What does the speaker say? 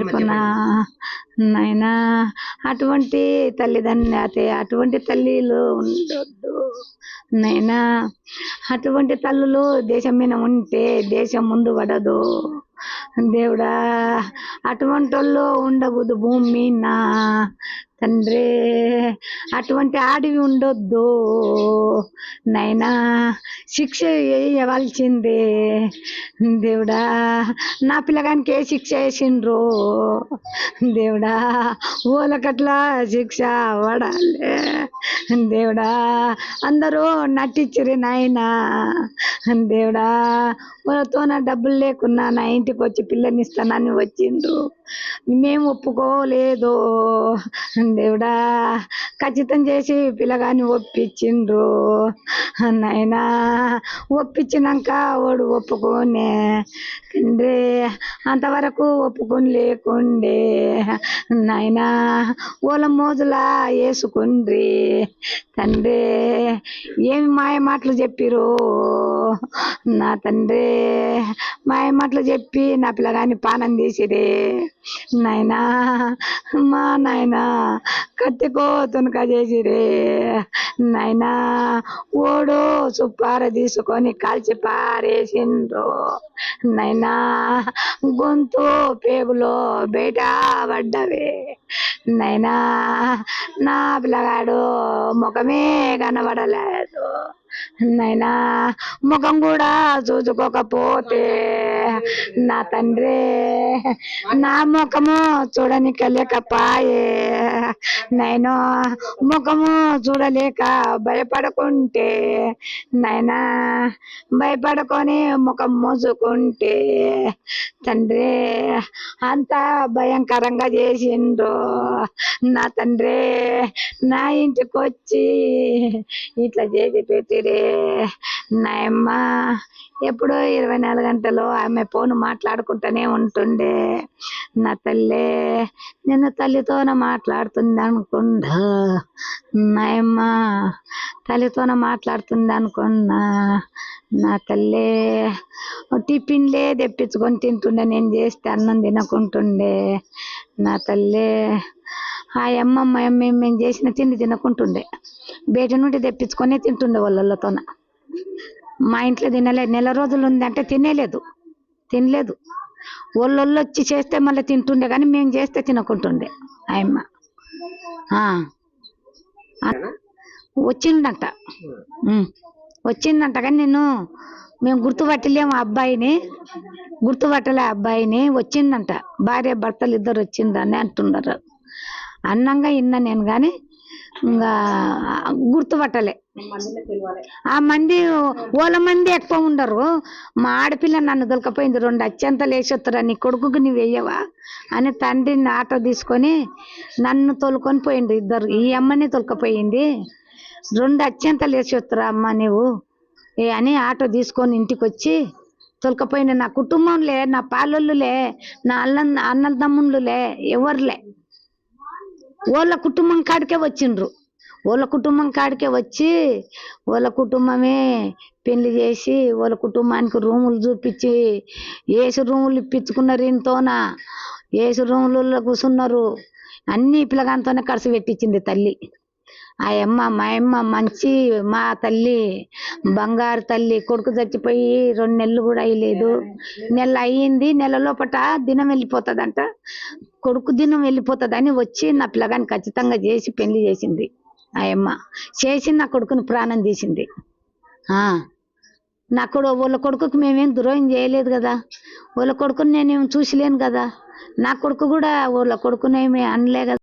లేకున్నా నాయనా అటువంటి అటువంటి తల్లిలు ఉండొద్దు నైనా. అటువంటి తల్లులు దేశం మీద ఉంటే దేశం ముందు పడదు దేవుడా. అటువంటి వాళ్ళు ఉండకూడదు భూమి మీద తండ్రి. అటువంటి ఆడివి ఉండొద్దు నైనా. శిక్ష వేయవలసిందే దేవుడా. నా పిల్లగానికి ఏ శిక్ష వేసిండ్రు దేవుడా. ఓలకట్లా శిక్ష పడాలి దేవుడా. అందరూ నటించిరి నాయనా దేవుడా. వాళ్ళతో నా డబ్బులు లేకున్నా నా ఇంటికి వచ్చి పిల్లనిస్తానని వచ్చిండ్రు. మేము ఒప్పుకోలేదు దేవుడా. ఖచ్చితం చేసి పిల్లగాని ఒప్పించిండ్రు నాయనా. ఒప్పించినాక వాడు ఒప్పుకోనే తండ్రి. అంతవరకు ఒప్పుకొని లేకుండే నాయనా. వాళ్ళ మోజులా వేసుకుండ్రి తండ్రి. ఏమి మాయ మాటలు చెప్పిరు నా తండ్రి. మాయ మాటలు చెప్పి నా పిల్లగాని పానం తీసిరే నాయనా. మా నాయనా కత్తికో తునక చేసిరే నాయనా. ఓడు సుప్పార తీసుకొని కాల్చి పారేసిండ్రు నాయనా. గొంతు పేగులో బయట పడ్డవే నాయనా. నా పిల్లగాడు ముఖమే కనబడలేదు నాయనా. ముఖం కూడా చూసుకోకపోతే నా తండ్రి నా ముఖము చూడనిక లేకపాయే నైనా. ముఖము చూడలేక భయపడుకుంటే నైనా. భయపడుకొని ముఖం మోసుకుంటే తండ్రి అంత భయంకరంగా చేసిండ్రు నా తండ్రి. నా ఇంటికి వచ్చి ఇట్లా చేసి పెట్టిరే నాయమ్మ. ఎప్పుడో 24 గంటలు ఆమె ఫోన్ మాట్లాడుకుంటూనే ఉంటుండే నా తల్లి. నేను తల్లితోన మాట్లాడుతుంది అనుకున్నా నాయమ్మ. తల్లితోన మాట్లాడుతుంది అనుకున్నా నా తల్లి. టిఫిన్లే తెప్పించుకొని తింటుండే. నేను చేస్తే అన్నం తినకుంటుండే నా తల్లి. ఆ అమ్మమ్మ మేము చేసిన తిండి తినకుంటుండే. బయట నుండి తెప్పించుకొని తింటుండే వాళ్ళతోన. మా ఇంట్లో తినలేదు. నెల రోజులు ఉందంటే తినలేదు. వాళ్ళు వచ్చి చేస్తే మళ్ళీ తింటుండే కానీ మేము చేస్తే తినకుంటుండే ఆయమ్మ. వచ్చిందంట కానీ మేము గుర్తుపట్టలేము గుర్తుపట్టలే అబ్బాయిని. వచ్చిందంట. భార్య భర్తలు ఇద్దరు వచ్చిందని అంటున్నారు. అన్నంగా ఇన్నా నేను కానీ ఇంకా గుర్తుపట్టలే. ఆ మంది ఓల మంది ఎక్కువ ఉండరు. మా ఆడపిల్ల నన్ను దొరకపోయింది. 2 అత్యంతలు వేసొత్తురా నీ కొడుకుకి నువ్వు వేయవా అని తండ్రిని ఆటో తీసుకొని నన్ను తోలుకొని పోయిండు. ఇద్దరు ఈ అమ్మని తొలకపోయింది. 2 అత్యంతలు వేసొత్తురా అమ్మ నువ్వు అని ఆటో తీసుకొని ఇంటికి వచ్చి తొలకపోయింది. నా కుటుంబంలే, నా పాలొల్లులే, నా అన్నల తమ్ముళ్ళులే, ఎవరులే. వాళ్ళ కుటుంబం కాడికే వచ్చిండ్రు. వాళ్ళ కుటుంబం కాడికే వచ్చి వాళ్ళ కుటుంబమే పెళ్లి చేసి వాళ్ళ కుటుంబానికి రూములు చూపించి ఏసు రూములు ఇప్పించుకున్నారు. ఇంతోన ఏసు రూములలో కూర్చున్నారు. అన్ని పిల్లగాంతోనే ఖర్చు పెట్టించింది తల్లి. ఆ అమ్మ మా అమ్మ మంచి మా తల్లి బంగారు తల్లి. కొడుకు చచ్చిపోయి 2 నెలలు కూడా అయ్యలేదు. నెల అయ్యింది. నెల లోపట దినం వెళ్ళిపోతుందంట. కొడుకు దినం వెళ్ళిపోతుందని వచ్చి నా పిల్లగాని ఖచ్చితంగా చేసి పెళ్లి చేసింది. ఆ అమ్మ చేసి నా కొడుకుని ప్రాణం తీసింది. నా వాళ్ళ కొడుకుకి మేమేం ద్రోహం చేయలేదు కదా. వాళ్ళ కొడుకుని నేనేం చూసిలేను కదా. నా కొడుకు కూడా వాళ్ళ కొడుకునేమి అనలే కదా.